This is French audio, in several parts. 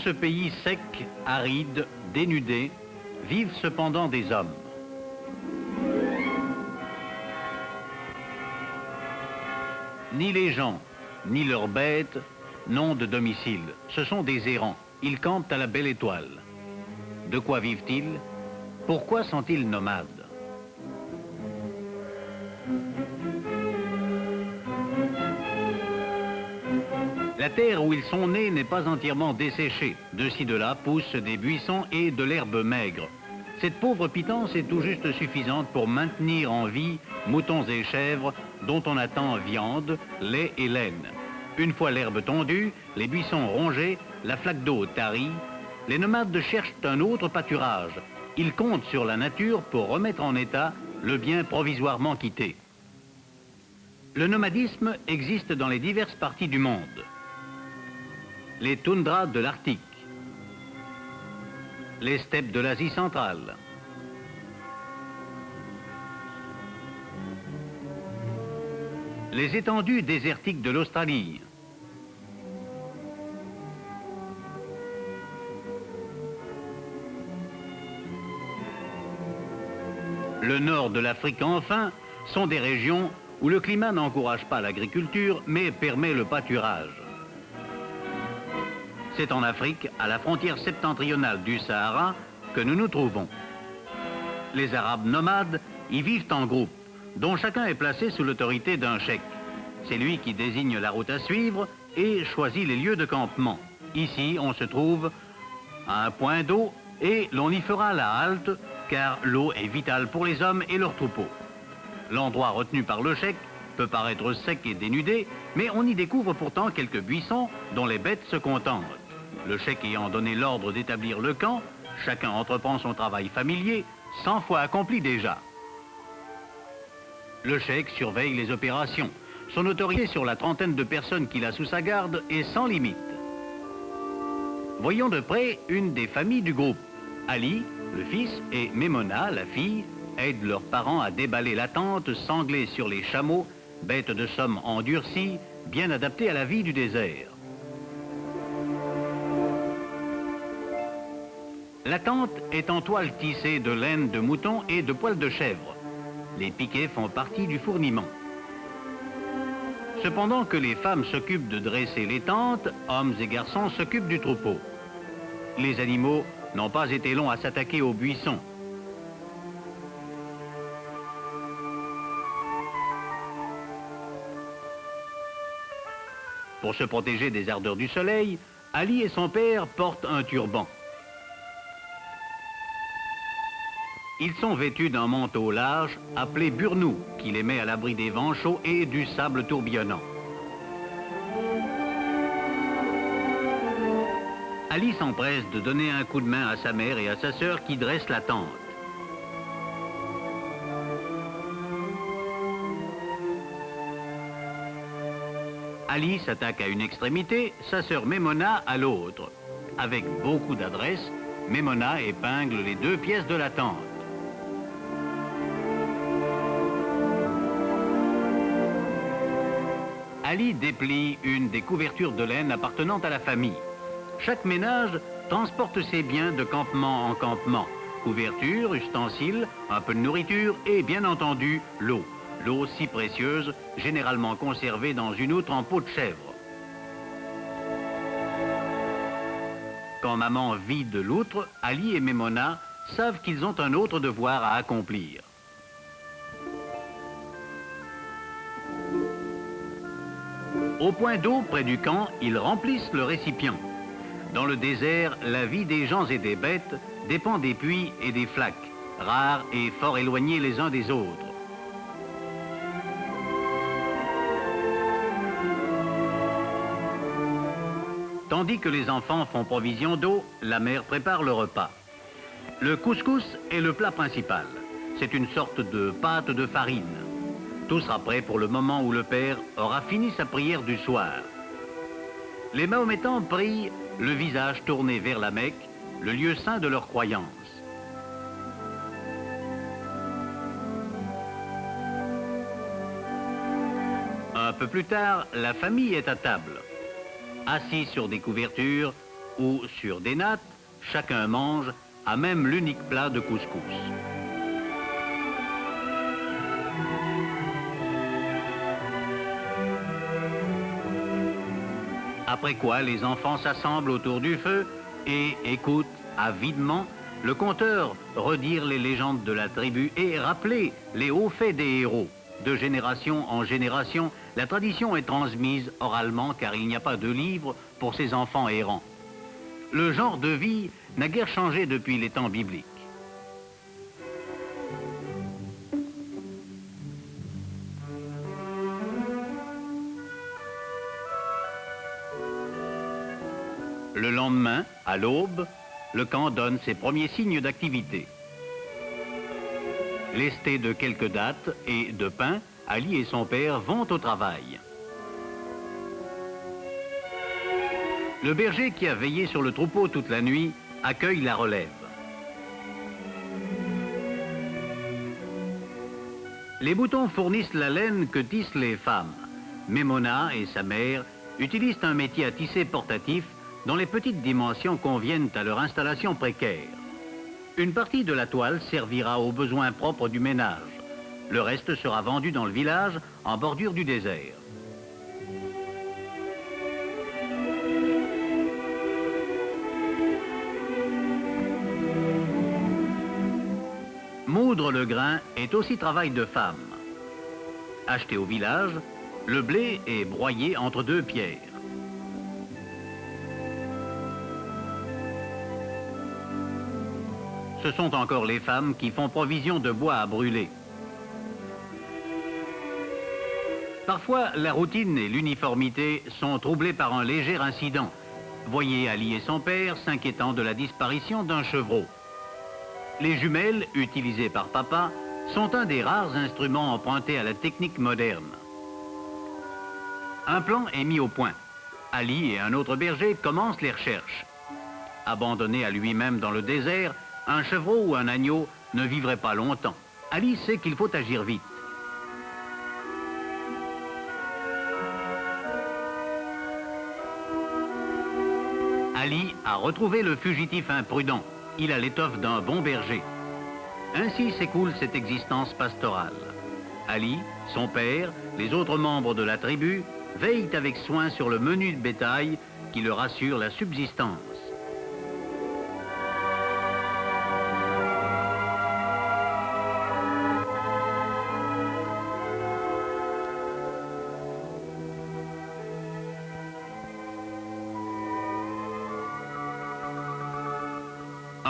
ce pays sec, aride, dénudé, vivent cependant des hommes. Ni les gens, ni leurs bêtes n'ont de domicile. Ce sont des errants. Ils campent à la belle étoile. De quoi vivent-ils? Pourquoi sont-ils nomades? La terre où ils sont nés n'est pas entièrement desséchée. De ci de là poussent des buissons et de l'herbe maigre. Cette pauvre pitance est tout juste suffisante pour maintenir en vie moutons et chèvres dont on attend viande, lait et laine. Une fois l'herbe tondue, les buissons rongés, la flaque d'eau tarie, les nomades cherchent un autre pâturage. Ils comptent sur la nature pour remettre en état le bien provisoirement quitté. Le nomadisme existe dans les diverses parties du monde. Les toundras de l'Arctique, les steppes de l'Asie centrale, les étendues désertiques de l'Australie, le nord de l'Afrique enfin sont des régions où le climat n'encourage pas l'agriculture mais permet le pâturage. C'est en Afrique, à la frontière septentrionale du Sahara, que nous nous trouvons. Les Arabes nomades y vivent en groupe, dont chacun est placé sous l'autorité d'un cheikh. C'est lui qui désigne la route à suivre et choisit les lieux de campement. Ici, on se trouve à un point d'eau et l'on y fera la halte, car l'eau est vitale pour les hommes et leurs troupeaux. L'endroit retenu par le cheikh peut paraître sec et dénudé, mais on y découvre pourtant quelques buissons dont les bêtes se contentent. Le cheikh ayant donné l'ordre d'établir le camp, chacun entreprend son travail familier, 100 fois accompli déjà. Le cheikh surveille les opérations. Son autorité sur la trentaine de personnes qu'il a sous sa garde est sans limite. Voyons de près une des familles du groupe. Ali, le fils, et Memona, la fille, aident leurs parents à déballer la tente sanglée sur les chameaux, bêtes de somme endurcies, bien adaptées à la vie du désert. La tente est en toile tissée de laine de mouton et de poils de chèvre. Les piquets font partie du fourniment. Cependant que les femmes s'occupent de dresser les tentes, hommes et garçons s'occupent du troupeau. Les animaux n'ont pas été longs à s'attaquer aux buissons. Pour se protéger des ardeurs du soleil, Ali et son père portent un turban. Ils sont vêtus d'un manteau large appelé burnou, qui les met à l'abri des vents chauds et du sable tourbillonnant. Ali s'empresse de donner un coup de main à sa mère et à sa sœur qui dressent la tente. Ali s'attaque à une extrémité, sa sœur Memona à l'autre. Avec beaucoup d'adresse, Memona épingle les deux pièces de la tente. Ali déplie une des couvertures de laine appartenant à la famille. Chaque ménage transporte ses biens de campement en campement. Couverture, ustensiles, un peu de nourriture et bien entendu l'eau. L'eau si précieuse, généralement conservée dans une outre en peau de chèvre. Quand maman vide l'outre, Ali et Memona savent qu'ils ont un autre devoir à accomplir. Au point d'eau près du camp, ils remplissent le récipient. Dans le désert, la vie des gens et des bêtes dépend des puits et des flaques, rares et fort éloignés les uns des autres. Tandis que les enfants font provision d'eau, la mère prépare le repas. Le couscous est le plat principal. C'est une sorte de pâte de farine. Tout sera prêt pour le moment où le père aura fini sa prière du soir. Les Mahométans prient, le visage tourné vers la Mecque, le lieu saint de leur croyance. Un peu plus tard, la famille est à table. Assis sur des couvertures, où, sur des nattes, chacun mange à même l'unique plat de couscous. Après quoi, les enfants s'assemblent autour du feu et écoutent avidement le conteur redire les légendes de la tribu et rappeler les hauts faits des héros. De génération en génération, la tradition est transmise oralement car il n'y a pas de livre pour ces enfants errants. Le genre de vie n'a guère changé depuis les temps bibliques. Le lendemain, à l'aube, le camp donne ses premiers signes d'activité. Lestés de quelques dattes et de pain, Ali et son père vont au travail. Le berger qui a veillé sur le troupeau toute la nuit accueille la relève. Les boutons fournissent la laine que tissent les femmes. Memona et sa mère utilisent un métier à tisser portatif dont les petites dimensions conviennent à leur installation précaire. Une partie de la toile servira aux besoins propres du ménage. Le reste sera vendu dans le village en bordure du désert. Moudre le grain est aussi travail de femme. Acheté au village, le blé est broyé entre deux pierres. Ce sont encore les femmes qui font provision de bois à brûler. Parfois, la routine et l'uniformité sont troublées par un léger incident. Voyez Ali et son père s'inquiétant de la disparition d'un chevreau. Les jumelles, utilisées par papa, sont un des rares instruments empruntés à la technique moderne. Un plan est mis au point. Ali et un autre berger commencent les recherches. Abandonné à lui-même dans le désert, un chevreau ou un agneau ne vivrait pas longtemps. Ali sait qu'il faut agir vite. Ali a retrouvé le fugitif imprudent. Il a l'étoffe d'un bon berger. Ainsi s'écoule cette existence pastorale. Ali, son père, les autres membres de la tribu veillent avec soin sur le menu de bétail qui leur assure la subsistance.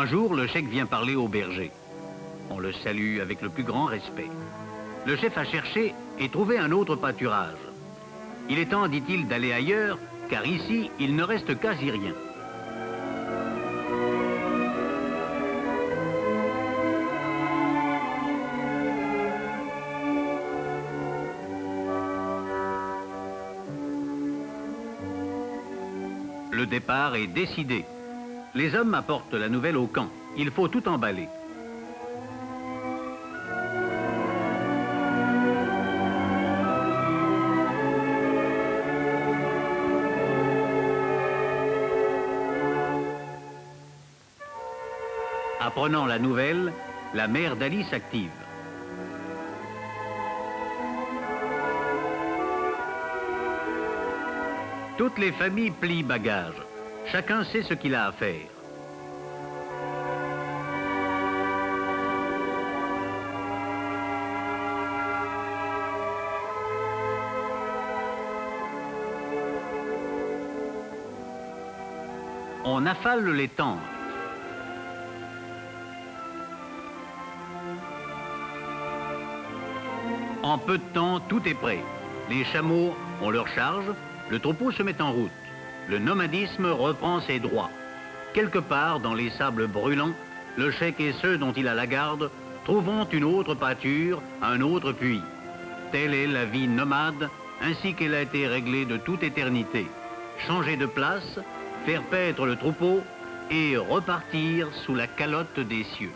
Un jour, le cheikh vient parler au berger. On le salue avec le plus grand respect. Le chef a cherché et trouvé un autre pâturage. Il est temps, dit-il, d'aller ailleurs, car ici, il ne reste quasi rien. Le départ est décidé. Les hommes apportent la nouvelle au camp. Il faut tout emballer. Apprenant la nouvelle, la mère d'Ali s'active. Toutes les familles plient bagages. Chacun sait ce qu'il a à faire. On affale les tentes. En peu de temps, tout est prêt. Les chameaux ont leur charge, le troupeau se met en route. Le nomadisme reprend ses droits. Quelque part dans les sables brûlants, le cheikh et ceux dont il a la garde trouveront une autre pâture, un autre puits. Telle est la vie nomade, ainsi qu'elle a été réglée de toute éternité. Changer de place, faire paître le troupeau et repartir sous la calotte des cieux.